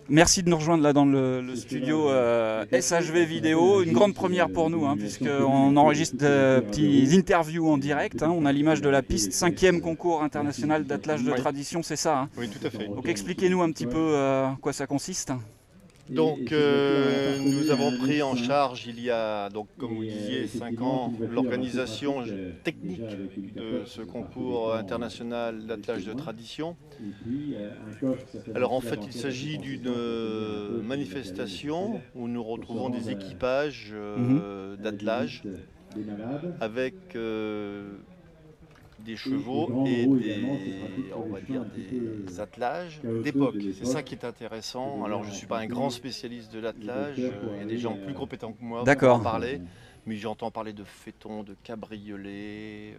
Merci de nous rejoindre là dans le studio SHV Vidéo, une grande première pour nous, hein, puisqu'on enregistre de petits interviews en direct. Hein. On a l'image de la piste, 5e concours international d'attelage de tradition, c'est ça, hein. Oui, tout à fait. Donc expliquez-nous un petit peu quoi ça consiste. Donc nous avons pris en charge il y a, donc, comme vous disiez, 5 ans, l'organisation technique de ce concours international d'attelage de tradition. Alors en fait il s'agit d'une manifestation où nous retrouvons des équipages d'attelage avec des chevaux et on va dire des attelages d'époque. C'est ça qui est intéressant. Alors je ne suis pas un grand spécialiste de l'attelage, il y a des gens plus compétents que moi pour en parler, mais j'entends parler de phaétons, de cabriolets,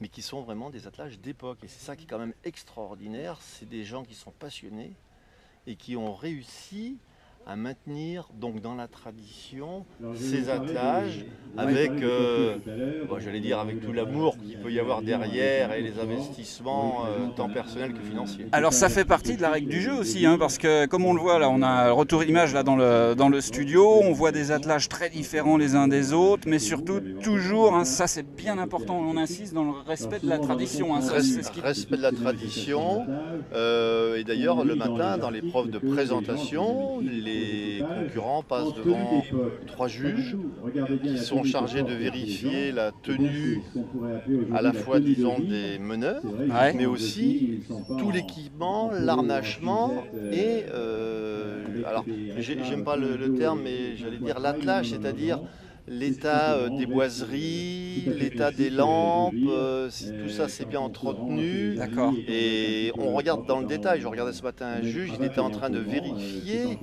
mais qui sont vraiment des attelages d'époque. Et c'est ça qui est quand même extraordinaire, c'est des gens qui sont passionnés et qui ont réussi à maintenir donc dans la tradition ces attelages avec, j'allais dire avec tout l'amour qu'il peut y avoir derrière et les investissements tant personnels que financiers. Alors ça fait partie de la règle du jeu aussi, hein, parce que comme on le voit là, on a un retour image là dans le studio, on voit des attelages très différents les uns des autres, mais surtout toujours, hein, ça c'est bien important, on insiste dans le respect de la tradition. Hein, respect de la tradition, et d'ailleurs le matin dans l'épreuve de présentation, les concurrents passent devant 3 juges qui sont chargés de vérifier la tenue à la fois disons des meneurs, mais aussi tout l'équipement, l'arnachement et alors j'aime pas le terme, mais j'allais dire l'attelage, c'est-à-dire l'état des boiseries, l'état des lampes, tout ça c'est bien entretenu. D'accord. Et on regarde dans le détail, je regardais ce matin un juge, il était en train de vérifier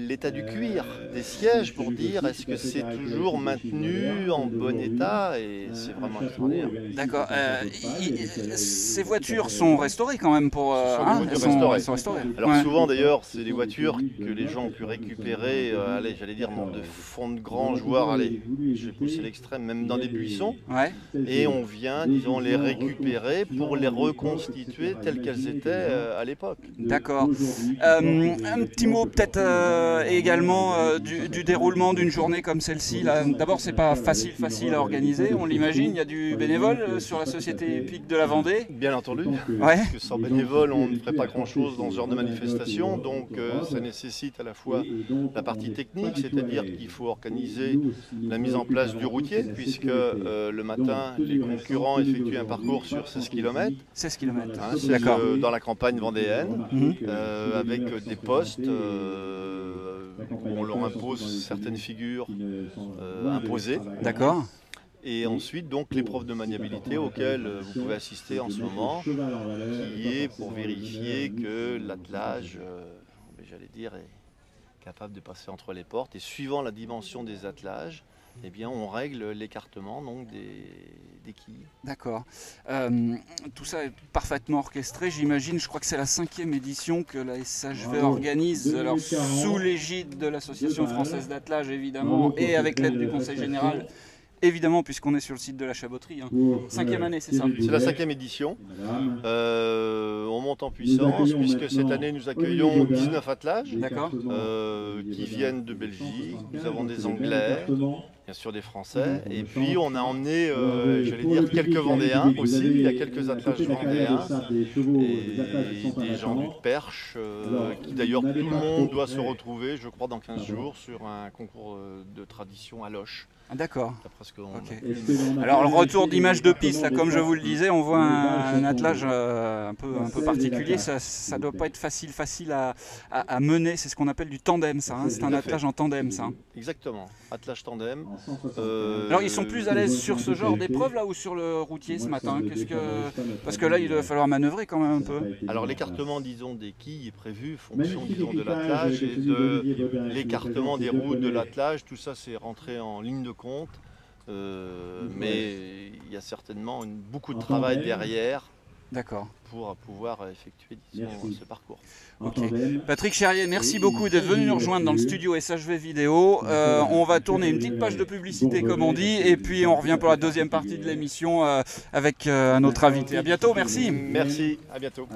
l'état du cuir des sièges pour dire est-ce que c'est toujours maintenu en bon état, et c'est vraiment extraordinaire. D'accord. Ces voitures sont restaurées quand même pour... elles sont restaurées. Alors souvent d'ailleurs c'est des voitures que les gens ont pu récupérer, j'allais dire de fond de grange, voire, allez, je vais pousser l'extrême, même dans des buissons, et on vient, disons, les récupérer pour les reconstituer telles qu'elles étaient à l'époque. D'accord. Un petit mot peut-être également du déroulement d'une journée comme celle-ci. D'abord, c'est pas facile à organiser, on l'imagine, il y a du bénévole sur la Société Hippique de la Vendée. Bien entendu, parce que sans bénévole, on ne ferait pas grand-chose dans ce genre de manifestation, donc ça nécessite à la fois la partie technique, c'est-à-dire qu'il faut organiser la mise en place du routier, puisque le matin, les concurrents effectuent un parcours sur 16 km. 16 km, hein, dans la campagne vendéenne, avec des postes où on leur impose certaines figures imposées. D'accord. Et ensuite, donc, l'épreuve de maniabilité auquel vous pouvez assister en ce moment, qui est pour vérifier que l'attelage, j'allais dire, est capable de passer entre les portes, et suivant la dimension des attelages, eh bien, on règle l'écartement donc des quilles. D'accord. Tout ça est parfaitement orchestré, j'imagine. Je crois que c'est la 5e édition que la SHV organise, alors sous l'égide de l'Association française d'attelage évidemment, et avec l'aide du Conseil général. Évidemment, puisqu'on est sur le site de la Chaboterie. Hein. 5e année, c'est ça? C'est la 5e édition. On monte en puissance, puisque cette année nous accueillons 19 attelages qui viennent de Belgique. Nous avons des Anglais, bien sûr des Français, et puis on a emmené, j'allais dire, quelques Vendéens aussi. Il y a quelques attelages vendéens et des gens du Perche, qui d'ailleurs tout le monde doit se retrouver, je crois, dans 15 jours sur un concours de tradition à Loches. Ah, d'accord. Alors le retour d'image de piste, là, comme je vous le disais, on voit un attelage un peu particulier. Ça doit pas être facile à mener. C'est ce qu'on appelle du tandem, ça. Hein. C'est un attelage en tandem, ça. Exactement, attelage tandem. Alors ils sont plus à l'aise sur ce genre d'épreuve là ou sur le routier ce matin? Parce que là il va falloir manœuvrer quand même un peu. Alors l'écartement, disons, des quilles est prévu fonction, disons, de l'attelage et de l'écartement des roues de l'attelage. Tout ça c'est rentré en ligne de compte, mais il y a certainement beaucoup de travail derrière D'accord. Pour pouvoir effectuer ce parcours. Ok. Patrick Cherrier, merci beaucoup d'être venu nous rejoindre dans le studio SHV Vidéo. On va tourner une petite page de publicité comme on dit et puis on revient pour la deuxième partie de l'émission avec un autre invité. À bientôt, merci. Merci, à bientôt.